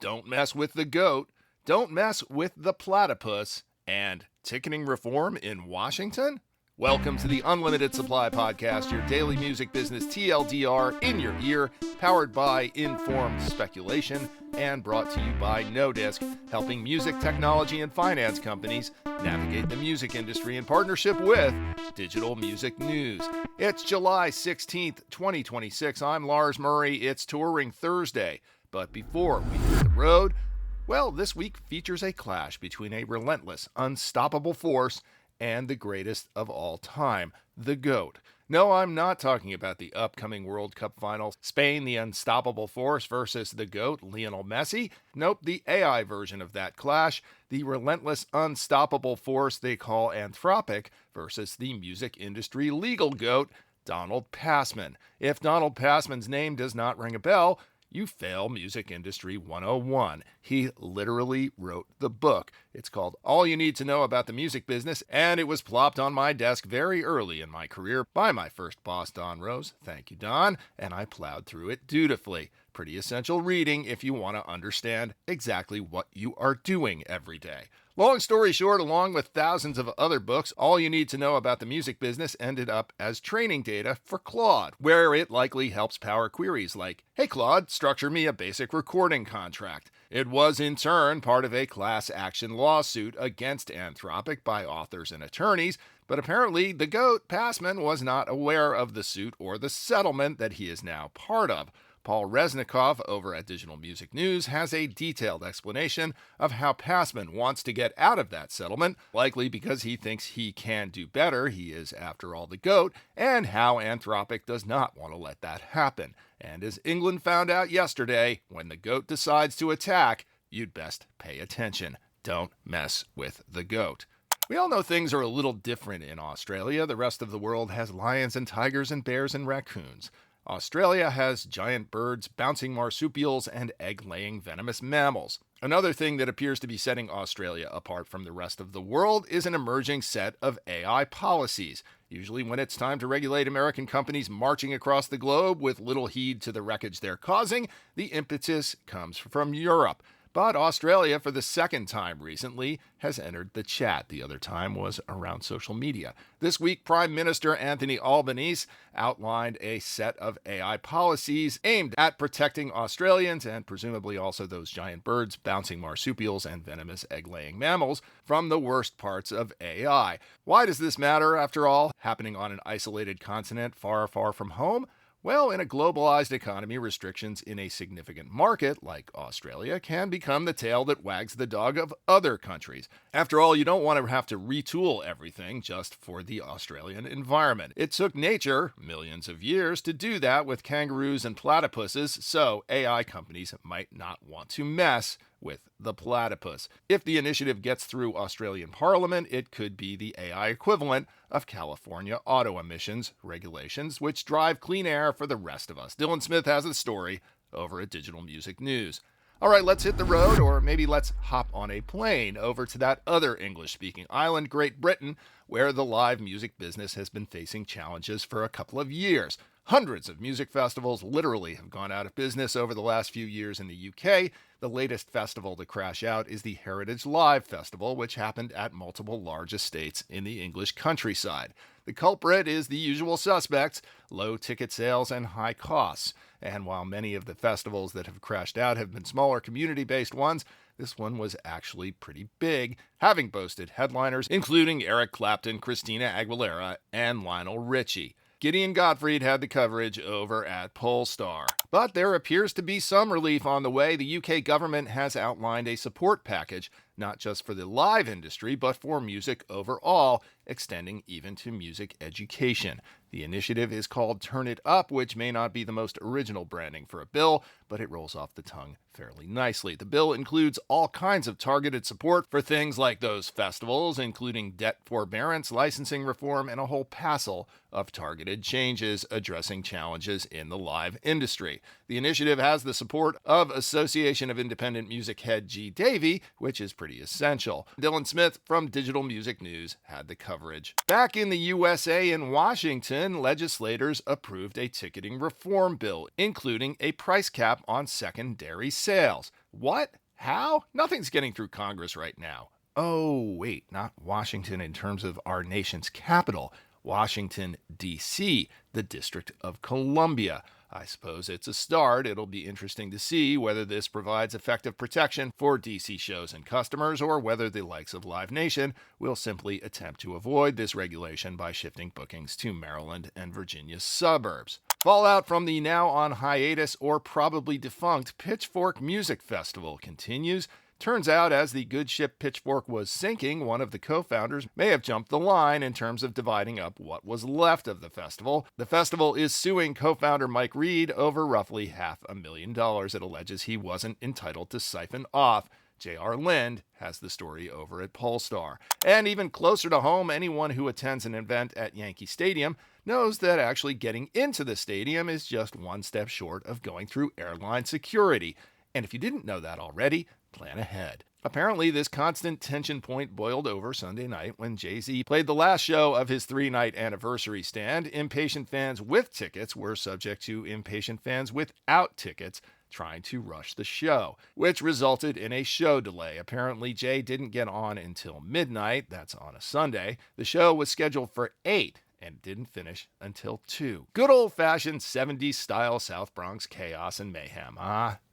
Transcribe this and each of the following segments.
don't mess with the goat, don't mess with the platypus, and ticketing reform in Washington? Welcome to the Unlimited Supply Podcast, your daily music business TLDR in your ear, powered by informed speculation, and brought to you by No Disc, helping music technology and finance companies navigate the music industry in partnership with Digital Music News. It's July 16th, 2026. I'm Lars Murray. It's Touring Thursday. But before we hit the road, well, this week features a clash between a relentless, unstoppable force and the greatest of all time, the GOAT. No, I'm not talking about the upcoming World Cup final, Spain, the unstoppable force versus the GOAT, Lionel Messi. Nope, the AI version of that clash, the relentless, unstoppable force they call Anthropic versus the music industry legal GOAT, Donald Passman. If Donald Passman's name does not ring a bell, you fail Music Industry 101. He literally wrote the book. It's called All You Need to Know About the Music Business, and it was plopped on my desk very early in my career by my first boss, Don Rose. Thank you, Don. And I plowed through it dutifully. Pretty essential reading if you want to understand exactly what you are doing every day. Long story short, along with thousands of other books, All You Need to Know About the Music Business ended up as training data for Claude, where it likely helps power queries like, "Hey Claude, structure me a basic recording contract." It was in turn part of a class action lawsuit against Anthropic by authors and attorneys, but apparently the GOAT, Passman, was not aware of the suit or the settlement that he is now part of. Paul Resnikoff over at Digital Music News has a detailed explanation of how Passman wants to get out of that settlement, likely because he thinks he can do better, he is after all the GOAT, and how Anthropic does not want to let that happen. And as England found out yesterday, when the GOAT decides to attack, you'd best pay attention. Don't mess with the GOAT. We all know things are a little different in Australia. The rest of the world has lions and tigers and bears and raccoons. Australia has giant birds, bouncing marsupials, and egg-laying venomous mammals. Another thing that appears to be setting Australia apart from the rest of the world is an emerging set of AI policies. Usually when it's time to regulate American companies marching across the globe with little heed to the wreckage they're causing, the impetus comes from Europe. But Australia, for the second time recently, has entered the chat. The other time was around social media. This week, Prime Minister Anthony Albanese outlined a set of AI policies aimed at protecting Australians and presumably also those giant birds, bouncing marsupials, and venomous egg-laying mammals from the worst parts of AI. Why does this matter, after all, happening on an isolated continent far, far from home? Well, in a globalized economy, restrictions in a significant market like Australia can become the tail that wags the dog of other countries. After all, you don't want to have to retool everything just for the Australian environment. It took nature millions of years to do that with kangaroos and platypuses, so AI companies might not want to mess with the platypus. If the initiative gets through Australian Parliament, it could be the AI equivalent of California auto emissions regulations, which drive clean air for the rest of us. Dylan Smith has the story over at Digital Music News. All right, let's hit the road, or maybe let's hop on a plane over to that other English-speaking island, Great Britain, where the live music business has been facing challenges for a couple of years. Hundreds of music festivals literally have gone out of business over the last few years in the UK. The latest festival to crash out is the Heritage Live Festival, which happened at multiple large estates in the English countryside. The culprit is the usual suspects: low ticket sales and high costs. And while many of the festivals that have crashed out have been smaller community-based ones, this one was actually pretty big, having boasted headliners including Eric Clapton, Christina Aguilera, and Lionel Richie. Gideon Gottfried had the coverage over at Polestar. But there appears to be some relief on the way. The UK government has outlined a support package, not just for the live industry, but for music overall, extending even to music education. The initiative is called Turn It Up, which may not be the most original branding for a bill, but it rolls off the tongue fairly nicely. The bill includes all kinds of targeted support for things like those festivals, including debt forbearance, licensing reform, and a whole passel of targeted changes addressing challenges in the live industry. The initiative has the support of Association of Independent Music head G. Davy, which is pretty essential. Dylan Smith from Digital Music News had the coverage. Back in the USA in Washington, legislators approved a ticketing reform bill, including a price cap on secondary sales. What? How? Nothing's getting through Congress right now. Oh, wait, not Washington in terms of our nation's capital. Washington, D.C., the District of Columbia. I suppose it's a start. It'll be interesting to see whether this provides effective protection for DC shows and customers, or whether the likes of Live Nation will simply attempt to avoid this regulation by shifting bookings to Maryland and Virginia's suburbs. Fallout from the now on hiatus or probably defunct Pitchfork Music Festival continues. Turns out, as the good ship Pitchfork was sinking, one of the co-founders may have jumped the line in terms of dividing up what was left of the festival. The festival is suing co-founder Mike Reed over roughly $500,000 it alleges he wasn't entitled to siphon off. J.R. Lind has the story over at Polestar. And even closer to home, anyone who attends an event at Yankee Stadium knows that actually getting into the stadium is just one step short of going through airline security. And if you didn't know that already, plan ahead. Apparently, this constant tension point boiled over Sunday night when Jay-Z played the last show of his 3-night anniversary stand. Impatient fans with tickets were subject to impatient fans without tickets trying to rush the show, which resulted in a show delay. Apparently, Jay didn't get on until midnight. That's on a Sunday. The show was scheduled for 8 and didn't finish until 2. Good old-fashioned 70s style South Bronx chaos and mayhem.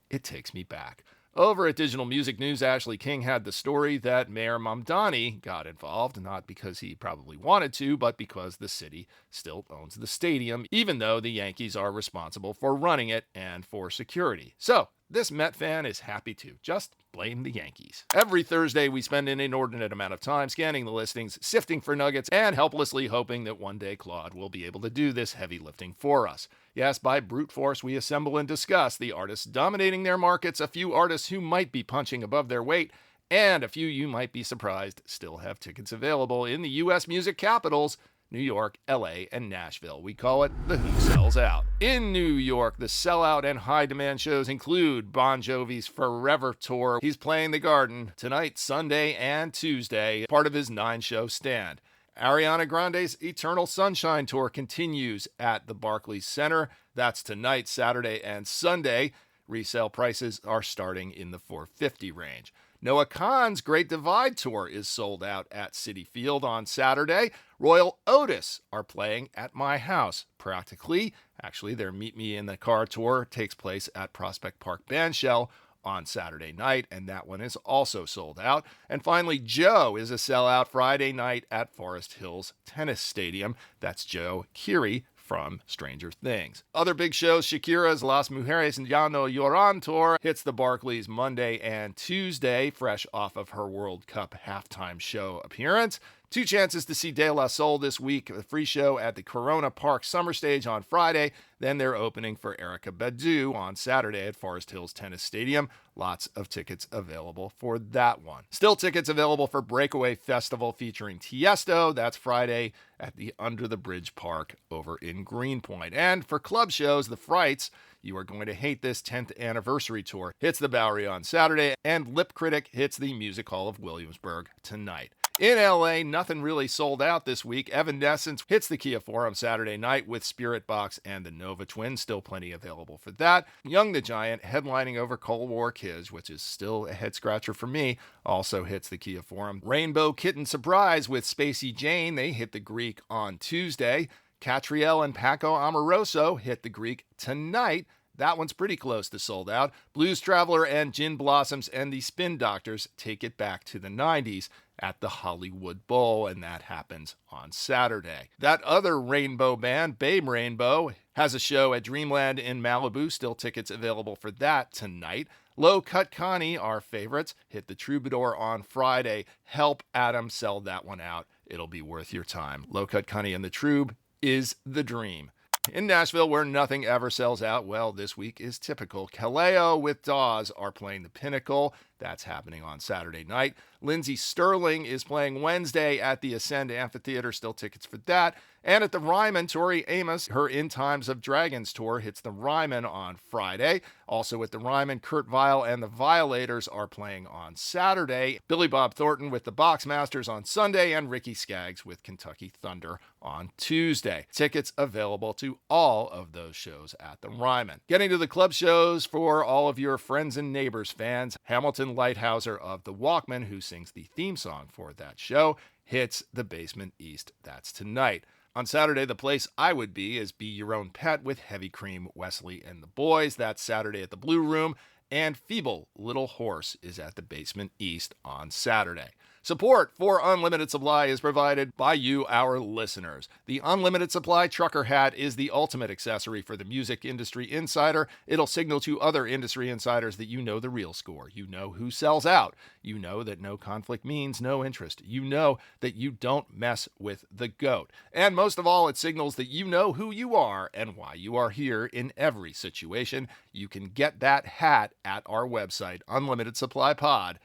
It takes me back. Over at Digital Music News, Ashley King had the story that Mayor Mamdani got involved, not because he probably wanted to, but because the city still owns the stadium, even though the Yankees are responsible for running it and for security. So, this Met fan is happy to just blame the Yankees. Every Thursday, we spend an inordinate amount of time scanning the listings, sifting for nuggets, and helplessly hoping that one day Claude will be able to do this heavy lifting for us. Yes, by brute force, we assemble and discuss the artists dominating their markets, a few artists who might be punching above their weight, and a few you might be surprised still have tickets available in the U.S. music capitals, New York, L.A., and Nashville. We call it the Who Sells Out. In New York, the sellout and high-demand shows include Bon Jovi's Forever Tour. He's playing the Garden tonight, Sunday, and Tuesday, part of his 9-show stand. Ariana Grande's Eternal Sunshine Tour continues at the Barclays Center. That's tonight, Saturday, and Sunday. Resale prices are starting in the $450 range. Noah Kahan's Great Divide Tour is sold out at Citi Field on Saturday. Royal Otis are playing at my house, practically. Actually, their Meet Me in the Car tour takes place at Prospect Park Bandshell on Saturday night, and that one is also sold out. And finally, Joe is a sellout Friday night at Forest Hills Tennis Stadium. That's Joe Keery from Stranger Things. Other big shows, Shakira's Las Mujeres Ya No Lloran tour hits the Barclays Monday and Tuesday, fresh off of her World Cup halftime show appearance. 2 chances to see De La Soul this week, a free show at the Corona Park Summer Stage on Friday. Then they're opening for Erykah Badu on Saturday at Forest Hills Tennis Stadium. Lots of tickets available for that one. Still tickets available for Breakaway Festival featuring Tiesto. That's Friday at the Under the Bridge Park over in Greenpoint. And for club shows, The Frights, You Are Going to Hate This 10th Anniversary Tour hits the Bowery on Saturday, and Lip Critic hits the Music Hall of Williamsburg tonight. In LA, nothing really sold out this week. Evanescence hits the Kia Forum Saturday night with Spirit Box and the Nova Twins. Still plenty available for that. Young the Giant, headlining over Cold War Kids, which is still a head-scratcher for me, also hits the Kia Forum. Rainbow Kitten Surprise with Spacey Jane, they hit the Greek on Tuesday. Catriel and Paco Amoroso hit the Greek tonight. That one's pretty close to sold out. Blues Traveler and Gin Blossoms and the Spin Doctors take it back to the 90s at the Hollywood Bowl, and that happens on Saturday. That other rainbow band, Babe Rainbow, has a show at Dreamland in Malibu. Still tickets available for that tonight. Low Cut Connie, our favorites, hit the Troubadour on Friday. Help Adam sell that one out. It'll be worth your time. Low Cut Connie and the Troub is the dream. In Nashville, where nothing ever sells out, well, this week is typical. Kaleo with Dawes are playing the Pinnacle. That's happening on Saturday night. Lindsey Sterling is playing Wednesday at the Ascend Amphitheater. Still tickets for that. And at the Ryman, Tori Amos, her In Times of Dragons tour hits the Ryman on Friday. Also at the Ryman, Kurt Vile and the Violators are playing on Saturday. Billy Bob Thornton with the Boxmasters on Sunday, and Ricky Skaggs with Kentucky Thunder on Tuesday. Tickets available to all of those shows at the Ryman. Getting to the club shows for all of your friends and neighbors fans, Hamilton Lighthouser of the Walkmen, who sings the theme song for that show, hits the Basement East. That's tonight. On Saturday, the place I would be is Be Your Own Pet with Heavy Cream, Wesley, and the Boys. That's Saturday at the Blue Room. And Feeble Little Horse is at the Basement East on Saturday. Support for Unlimited Supply is provided by you, our listeners. The Unlimited Supply trucker hat is the ultimate accessory for the music industry insider. It'll signal to other industry insiders that you know the real score. You know who sells out. You know that no conflict means no interest. You know that you don't mess with the GOAT. And most of all, it signals that you know who you are and why you are here in every situation. You can get that hat at our website, unlimitedsupplypod.com.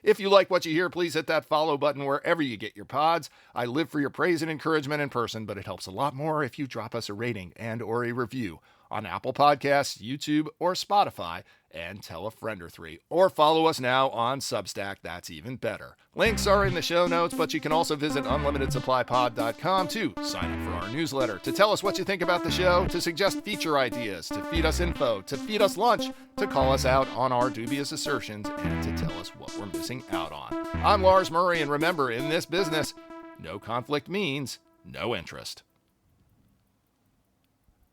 If you like what you hear, please hit that follow button wherever you get your pods. I live for your praise and encouragement in person, but it helps a lot more if you drop us a rating and or a review on Apple Podcasts, YouTube, or Spotify, and tell a friend or three. Or follow us now on Substack. That's even better. Links are in the show notes, but you can also visit unlimitedsupplypod.com to sign up for our newsletter, to tell us what you think about the show, to suggest feature ideas, to feed us info, to feed us lunch, to call us out on our dubious assertions, and to tell us what we're missing out on. I'm Lars Murray, and remember, in this business, no conflict means no interest.